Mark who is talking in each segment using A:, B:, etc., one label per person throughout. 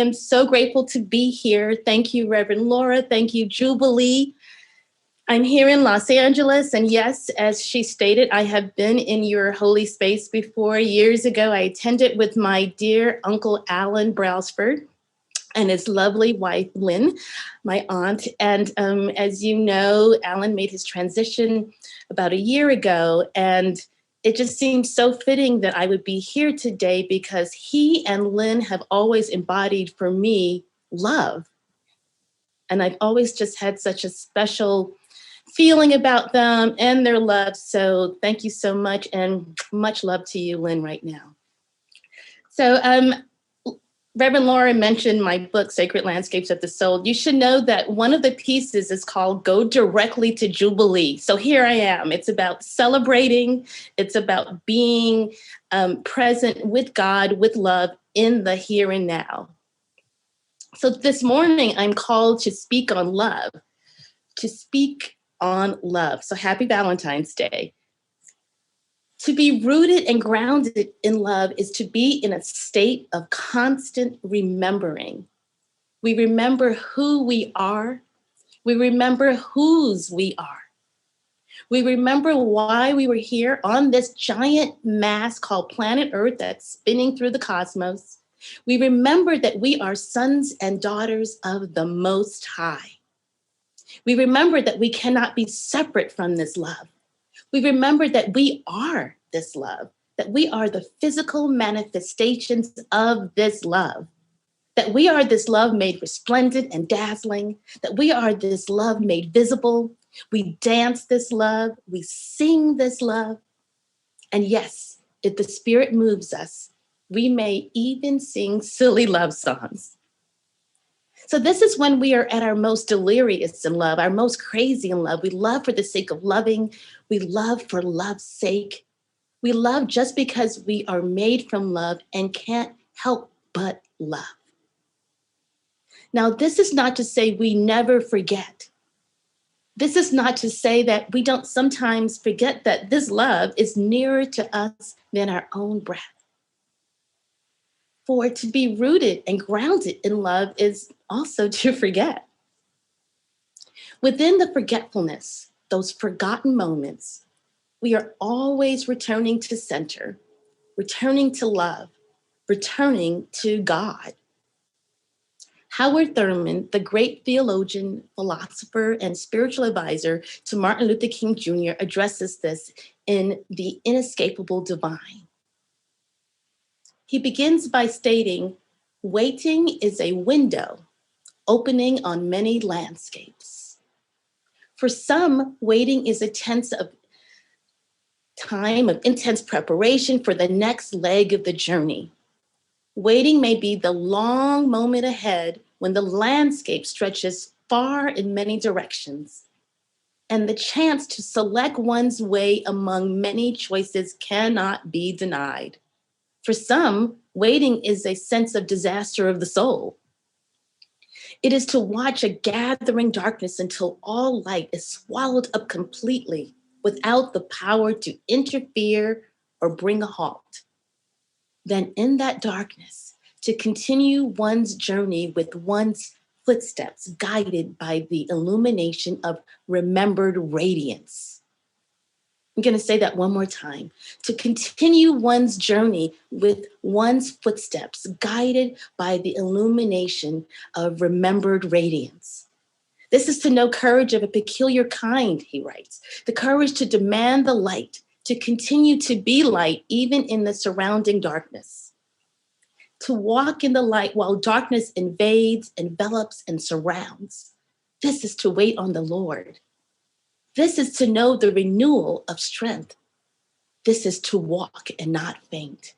A: am so grateful to be here. Thank you, Reverend Laura. Thank you, Jubilee. I'm here in Los Angeles, and yes, as she stated, I have been in your holy space before. Years ago, I attended with my dear Uncle Alan Brailsford and his lovely wife, Lynn, my aunt. And as you know, Alan made his transition about a year ago, and it just seems so fitting that I would be here today because he and Lynn have always embodied for me love. And I've always just had such a special feeling about them and their love. So thank you so much, and much love to you, Lynn, right now. So Reverend Laura mentioned my book, Sacred Landscapes of the Soul. You should know that one of the pieces is called Go Directly to Jubilee. So here I am. It's about celebrating. It's about being present with God, with love in the here and now. So this morning, I'm called to speak on love, to speak on love. So happy Valentine's Day. To be rooted and grounded in love is to be in a state of constant remembering. We remember who we are. We remember whose we are. We remember why we were here on this giant mass called planet Earth that's spinning through the cosmos. We remember that we are sons and daughters of the Most High. We remember that we cannot be separate from this love. We remember that we are this love, that we are the physical manifestations of this love, that we are this love made resplendent and dazzling, that we are this love made visible. We dance this love, we sing this love. And yes, if the Spirit moves us, we may even sing silly love songs. So this is when we are at our most delirious in love, our most crazy in love. We love for the sake of loving. We love for love's sake. We love just because we are made from love and can't help but love. Now, this is not to say we never forget. This is not to say that we don't sometimes forget that this love is nearer to us than our own breath. For to be rooted and grounded in love is also to forget. Within the forgetfulness, those forgotten moments, we are always returning to center, returning to love, returning to God. Howard Thurman, the great theologian, philosopher, and spiritual advisor to Martin Luther King Jr., addresses this in The Inescapable Divine. He begins by stating, waiting is a window opening on many landscapes. For some, waiting is a tense of time of intense preparation for the next leg of the journey. Waiting may be the long moment ahead when the landscape stretches far in many directions, and the chance to select one's way among many choices cannot be denied. For some, waiting is a sense of disaster of the soul. It is to watch a gathering darkness until all light is swallowed up completely without the power to interfere or bring a halt. Then in that darkness, to continue one's journey with one's footsteps guided by the illumination of remembered radiance. I'm going to say that one more time. To continue one's journey with one's footsteps guided by the illumination of remembered radiance. This is to know courage of a peculiar kind, he writes. The courage to demand the light, to continue to be light even in the surrounding darkness. To walk in the light while darkness invades, envelops, and surrounds. This is to wait on the Lord. This is to know the renewal of strength. This is to walk and not faint.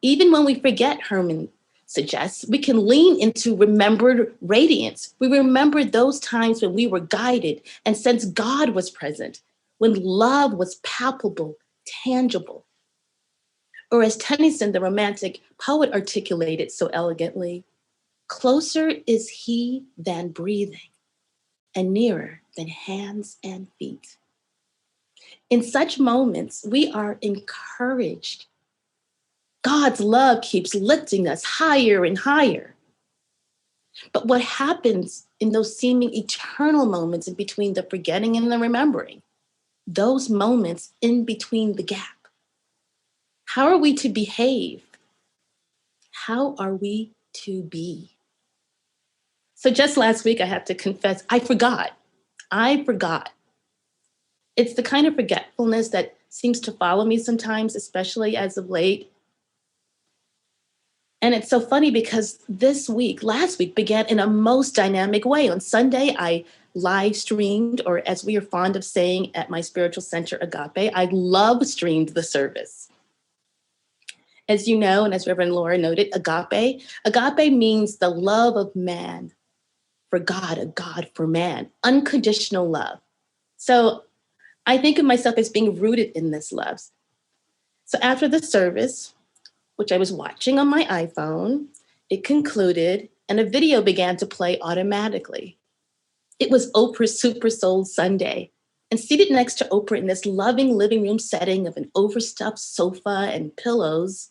A: Even when we forget, Herman suggests, we can lean into remembered radiance. We remember those times when we were guided and since God was present, when love was palpable, tangible. Or as Tennyson, the romantic poet, articulated so elegantly, closer is he than breathing and nearer than hands and feet. In such moments, we are encouraged. God's love keeps lifting us higher and higher. But what happens in those seeming eternal moments in between the forgetting and the remembering, those moments in between the gap, how are we to behave? How are we to be? So just last week, I have to confess, I forgot. I forgot. It's the kind of forgetfulness that seems to follow me sometimes, especially as of late. And it's so funny because last week began in a most dynamic way. On Sunday, I live streamed, or as we are fond of saying at my spiritual center, Agape, I love streamed the service. As you know, and as Reverend Laura noted, agape means the love of man for God, a God for man, unconditional love. So I think of myself as being rooted in this love. So after the service, which I was watching on my iPhone, it concluded and a video began to play automatically. It was Oprah's Super Soul Sunday. And seated next to Oprah in this loving living room setting of an overstuffed sofa and pillows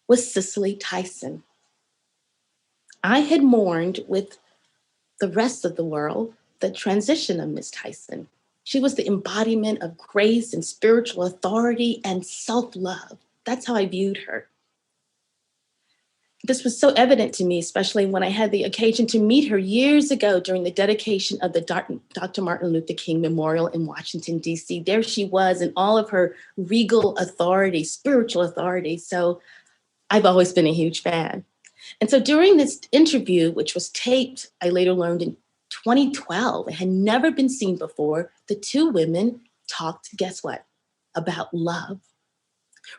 A: was Cicely Tyson. I had mourned with the rest of the world the transition of Miss Tyson. She was the embodiment of grace and spiritual authority and self-love. That's how I viewed her. This was so evident to me, especially when I had the occasion to meet her years ago during the dedication of the Dr. Martin Luther King Memorial in Washington, D.C. There she was in all of her regal authority, spiritual authority. So I've always been a huge fan. And so during this interview, which was taped, I later learned in 2012, it had never been seen before, the two women talked, guess what? About love.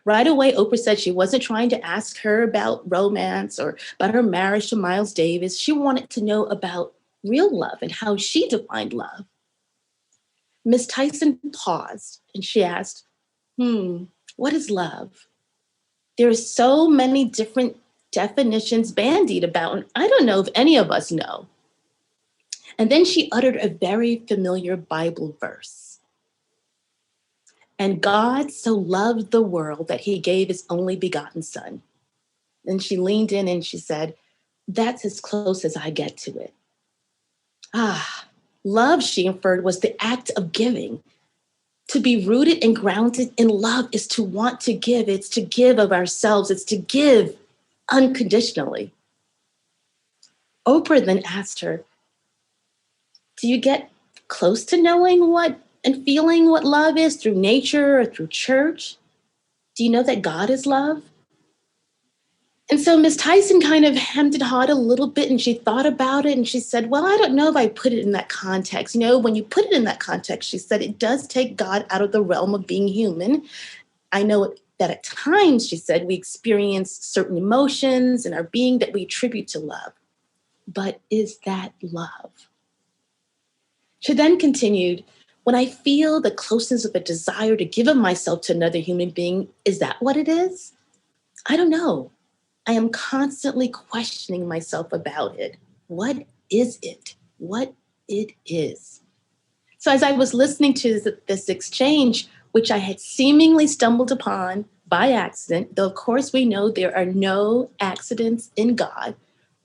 A: Right away, Oprah said she wasn't trying to ask her about romance or about her marriage to Miles Davis. She wanted to know about real love and how she defined love. Miss Tyson paused and she asked, what is love? There are so many different definitions bandied about, and I don't know if any of us know. And then she uttered a very familiar Bible verse. And God so loved the world that he gave his only begotten son. And she leaned in and she said, that's as close as I get to it. Love, she inferred, was the act of giving. To be rooted and grounded in love is to want to give. It's to give of ourselves. It's to give unconditionally. Oprah then asked her, do you get close to knowing what and feeling what love is through nature or through church? Do you know that God is love? And so Miss Tyson kind of hemmed and hawed a little bit and she thought about it and she said, well, I don't know if I put it in that context. You know, when you put it in that context, she said, it does take God out of the realm of being human. I know that at times, she said, we experience certain emotions in our being that we attribute to love. But is that love? She then continued, when I feel the closeness of a desire to give of myself to another human being, is that what it is? I don't know. I am constantly questioning myself about it. What is it? What it is? So as I was listening to this exchange, which I had seemingly stumbled upon by accident, though of course we know there are no accidents in God,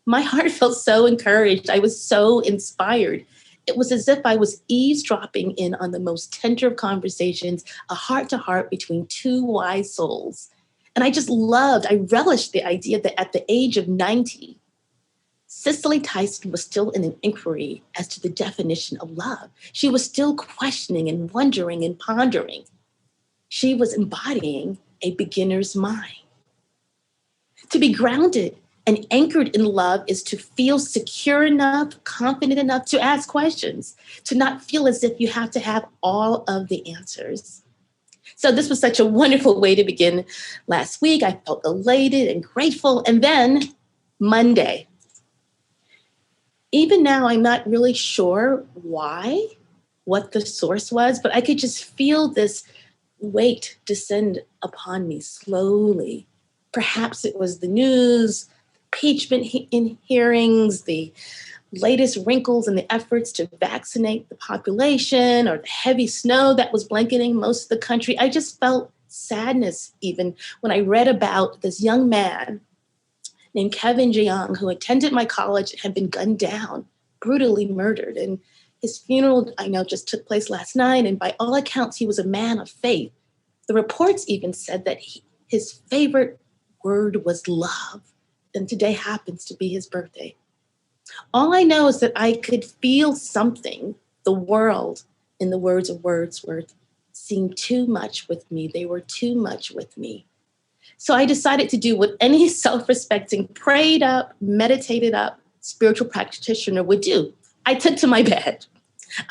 A: my heart felt so encouraged. I was so inspired. It was as if I was eavesdropping in on the most tender of conversations, a heart-to-heart between two wise souls. And I relished the idea that at the age of 90, Cicely Tyson was still in an inquiry as to the definition of love. She was still questioning and wondering and pondering. She was embodying a beginner's mind. To be grounded and anchored in love is to feel secure enough, confident enough to ask questions, to not feel as if you have to have all of the answers. So this was such a wonderful way to begin last week. I felt elated and grateful. And then Monday. Even now, I'm not really sure why, what the source was, but I could just feel this weight descend upon me slowly. Perhaps it was the news, impeachment in hearings, the latest wrinkles in the efforts to vaccinate the population, or the heavy snow that was blanketing most of the country. I just felt sadness even when I read about this young man named Kevin Jeong, who attended my college and had been gunned down, brutally murdered. And his funeral, I know, just took place last night. And by all accounts, he was a man of faith. The reports even said that his favorite word was love. And today happens to be his birthday. All I know is that I could feel something. The world, in the words of Wordsworth, seemed too much with me. They were too much with me. So I decided to do what any self-respecting, prayed up, meditated up spiritual practitioner would do. I took to my bed.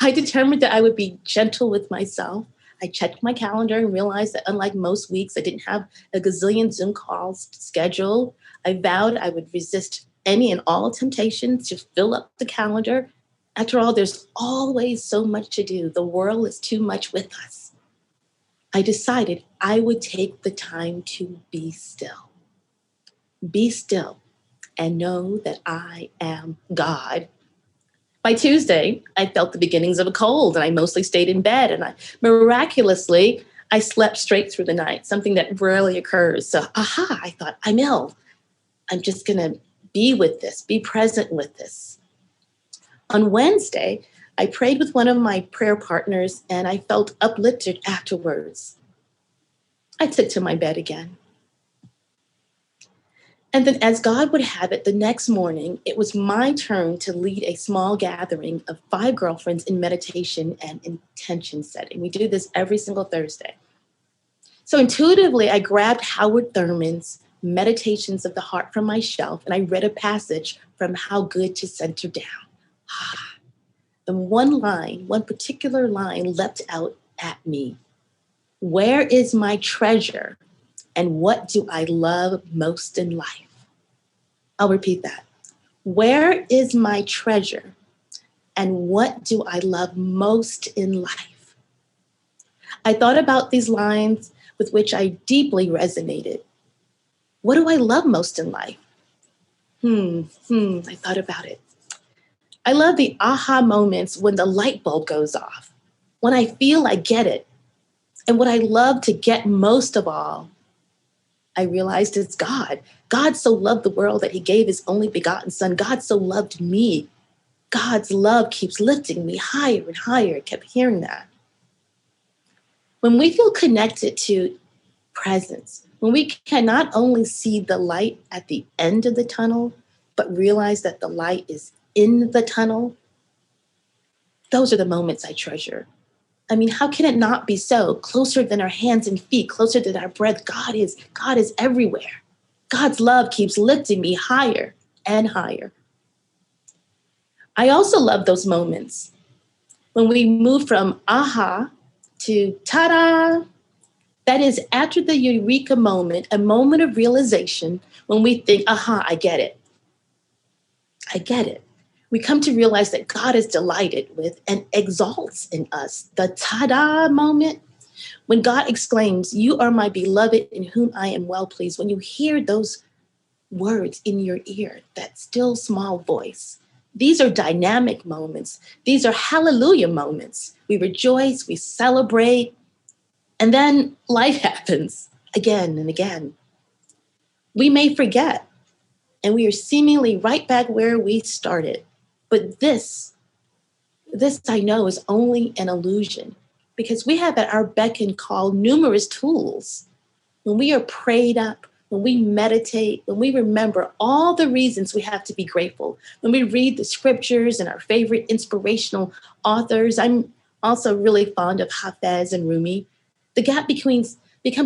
A: I determined that I would be gentle with myself. I checked my calendar and realized that unlike most weeks, I didn't have a gazillion Zoom calls scheduled. I vowed I would resist any and all temptations to fill up the calendar. After all, there's always so much to do. The world is too much with us. I decided I would take the time to be still. Be still and know that I am God. By Tuesday, I felt the beginnings of a cold and I mostly stayed in bed, and miraculously, I slept straight through the night, something that rarely occurs. So, I thought, I'm ill. I'm just gonna be with this, be present with this. On Wednesday, I prayed with one of my prayer partners and I felt uplifted afterwards. I took to my bed again. And then, as God would have it, the next morning, it was my turn to lead a small gathering of 5 girlfriends in meditation and intention setting. We do this every single Thursday. So intuitively, I grabbed Howard Thurman's Meditations of the Heart from my shelf, and I read a passage from How Good to Center Down. And one particular line leapt out at me. Where is my treasure, and what do I love most in life? I'll repeat that. Where is my treasure, and what do I love most in life? I thought about these lines with which I deeply resonated. What do I love most in life? I thought about it. I love the aha moments when the light bulb goes off, when I feel I get it. And what I love to get most of all, I realized it's God. God so loved the world that he gave his only begotten son. God so loved me. God's love keeps lifting me higher and higher. I kept hearing that. When we feel connected to presence, when we can not only see the light at the end of the tunnel, but realize that the light is in the tunnel, those are the moments I treasure. I mean, how can it not be so? Closer than our hands and feet, closer than our breath, God is everywhere. God's love keeps lifting me higher and higher. I also love those moments when we move from aha to ta-da. That is after the eureka moment, a moment of realization when we think, I get it. I get it. We come to realize that God is delighted with and exalts in us. The ta-da moment, when God exclaims, you are my beloved in whom I am well pleased. When you hear those words in your ear, that still small voice, these are dynamic moments. These are hallelujah moments. We rejoice, we celebrate, and then life happens again and again. We may forget, and we are seemingly right back where we started. But this I know is only an illusion, because we have at our beck and call numerous tools. When we are prayed up, when we meditate, when we remember all the reasons we have to be grateful, when we read the scriptures and our favorite inspirational authors, I'm also really fond of Hafez and Rumi, the gap becomes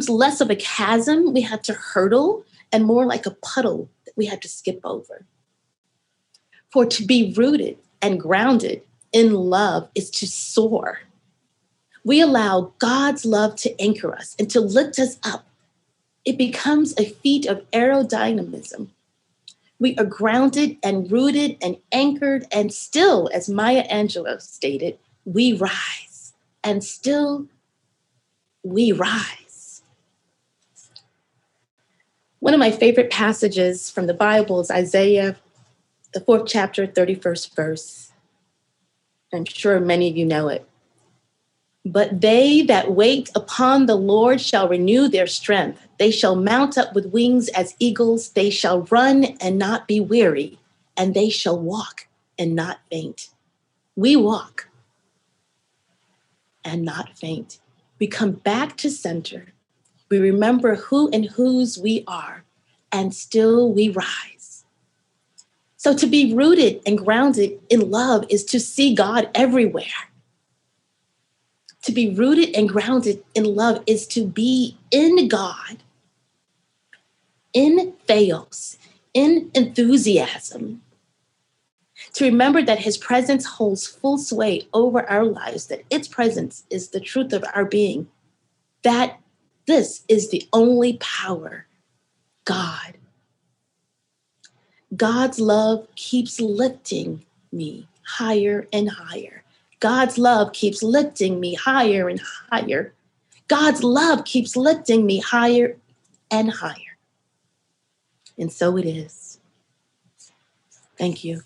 A: less of a chasm we have to hurdle and more like a puddle that we have to skip over. For to be rooted and grounded in love is to soar. We allow God's love to anchor us and to lift us up. It becomes a feat of aerodynamism. We are grounded and rooted and anchored, and still, as Maya Angelou stated, we rise, and still we rise. One of my favorite passages from the Bible is Isaiah, the 4th chapter, 31st verse. I'm sure many of you know it. But they that wait upon the Lord shall renew their strength. They shall mount up with wings as eagles. They shall run and not be weary, and they shall walk and not faint. We walk and not faint. We come back to center. We remember who and whose we are, and still we rise. So to be rooted and grounded in love is to see God everywhere. To be rooted and grounded in love is to be in God, in theos, in enthusiasm. To remember that his presence holds full sway over our lives, that its presence is the truth of our being, that this is the only power, God. God's love keeps lifting me higher and higher. God's love keeps lifting me higher and higher. God's love keeps lifting me higher and higher. And so it is. Thank you.